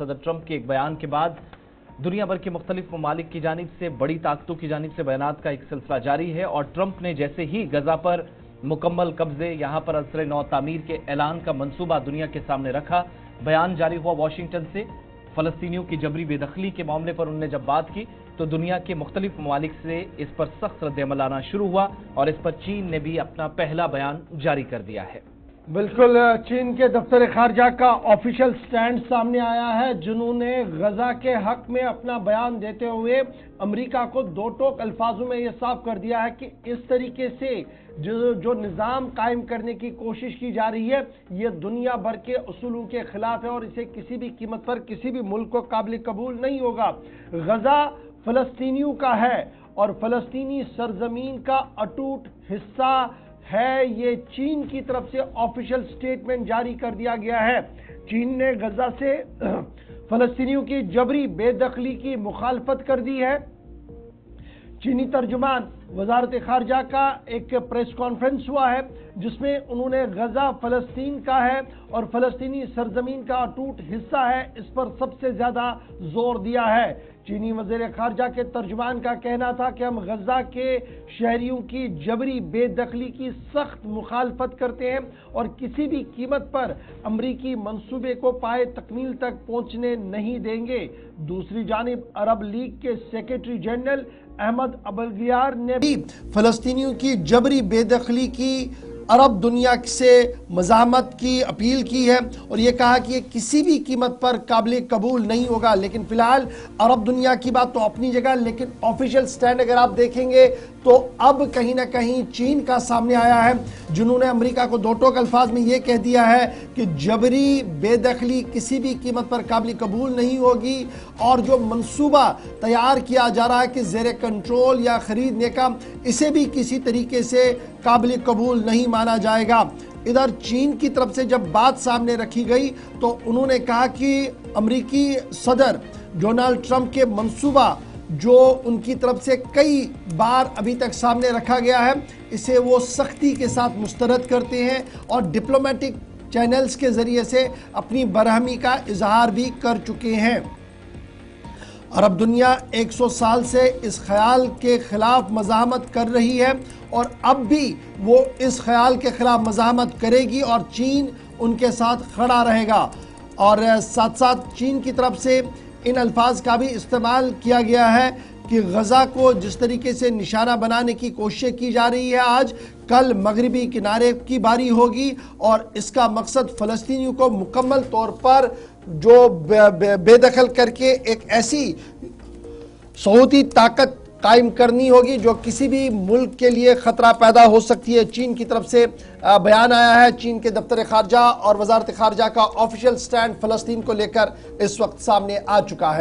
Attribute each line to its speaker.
Speaker 1: صدر ٹرمپ کے ایک بیان کے بعد دنیا بھر کے مختلف ممالک کی جانب سے بڑی طاقتوں کی جانب سے بیانات کا ایک سلسلہ جاری ہے، اور ٹرمپ نے جیسے ہی غزہ پر مکمل قبضے، یہاں پر عصر نو تعمیر کے اعلان کا منصوبہ دنیا کے سامنے رکھا، بیان جاری ہوا واشنگٹن سے۔ فلسطینیوں کی جبری بے دخلی کے معاملے پر انہوں نے جب بات کی تو دنیا کے مختلف ممالک سے اس پر سخت رد عمل آنا شروع ہوا، اور اس پر چین نے بھی اپنا پہلا بیان جاری کر دیا ہے۔
Speaker 2: بالکل، چین کے دفتر خارجہ کا آفیشل سٹینڈ سامنے آیا ہے، جنہوں نے غزہ کے حق میں اپنا بیان دیتے ہوئے امریکہ کو دو ٹوک الفاظوں میں یہ صاف کر دیا ہے کہ اس طریقے سے جو نظام قائم کرنے کی کوشش کی جا رہی ہے یہ دنیا بھر کے اصولوں کے خلاف ہے، اور اسے کسی بھی قیمت پر کسی بھی ملک کو قابل قبول نہیں ہوگا۔ غزہ فلسطینیوں کا ہے اور فلسطینی سرزمین کا اٹوٹ حصہ ہے، یہ چین کی طرف سے آفیشل سٹیٹمنٹ جاری کر دیا گیا ہے۔ چین نے غزہ سے فلسطینیوں کی جبری بے دخلی کی مخالفت کر دی ہے۔ چینی ترجمان وزارت خارجہ کا ایک پریس کانفرنس ہوا ہے جس میں انہوں نے غزہ فلسطین کا ہے اور فلسطینی سرزمین کا اٹوٹ حصہ ہے، اس پر سب سے زیادہ زور دیا ہے۔ چینی وزیر خارجہ کے ترجمان کا کہنا تھا کہ ہم غزہ کے شہریوں کی جبری بے دخلی کی سخت مخالفت کرتے ہیں اور کسی بھی قیمت پر امریکی منصوبے کو پائے تکمیل تک پہنچنے نہیں دیں گے۔ دوسری جانب عرب لیگ کے سیکریٹری جنرل احمد ابوالغیار نے بھی فلسطینیوں کی جبری بے دخلی کی عرب دنیا سے مزاحمت کی اپیل کی ہے اور یہ کہا کہ یہ کسی بھی قیمت پر قابل قبول نہیں ہوگا۔ لیکن فی الحال عرب دنیا کی بات تو اپنی جگہ، لیکن آفیشل سٹینڈ اگر آپ دیکھیں گے تو اب کہیں نہ کہیں چین کا سامنے آیا ہے، جنہوں نے امریکہ کو دو ٹوک الفاظ میں یہ کہہ دیا ہے کہ جبری بے دخلی کسی بھی قیمت پر قابل قبول نہیں ہوگی، اور جو منصوبہ تیار کیا جا رہا ہے کہ زیر کنٹرول یا خریدنے کا، اسے بھی کسی طریقے سے قابل قبول نہیں مانا جائے گا۔ ادھر چین کی طرف سے جب بات سامنے رکھی گئی تو انہوں نے کہا کہ امریکی صدر ڈونلڈ ٹرمپ کے منصوبہ جو ان کی طرف سے کئی بار ابھی تک سامنے رکھا گیا ہے، اسے وہ سختی کے ساتھ مسترد کرتے ہیں اور ڈپلومیٹک چینلز کے ذریعے سے اپنی برہمی کا اظہار بھی کر چکے ہیں۔ عرب دنیا 100 سال سے اس خیال کے خلاف مزاحمت کر رہی ہے اور اب بھی وہ اس خیال کے خلاف مزاحمت کرے گی اور چین ان کے ساتھ کھڑا رہے گا، اور ساتھ ساتھ چین کی طرف سے ان الفاظ کا بھی استعمال کیا گیا ہے کہ غزہ کو جس طریقے سے نشانہ بنانے کی کوشش کی جا رہی ہے آج، کل مغربی کنارے کی باری ہوگی، اور اس کا مقصد فلسطینیوں کو مکمل طور پر جو بے دخل کر کے ایک ایسی صوتی طاقت قائم کرنی ہوگی جو کسی بھی ملک کے لیے خطرہ پیدا ہو سکتی ہے۔ چین کی طرف سے بیان آیا ہے، چین کے دفتر خارجہ اور وزارت خارجہ کا آفیشل سٹینڈ فلسطین کو لے کر اس وقت سامنے آ چکا ہے۔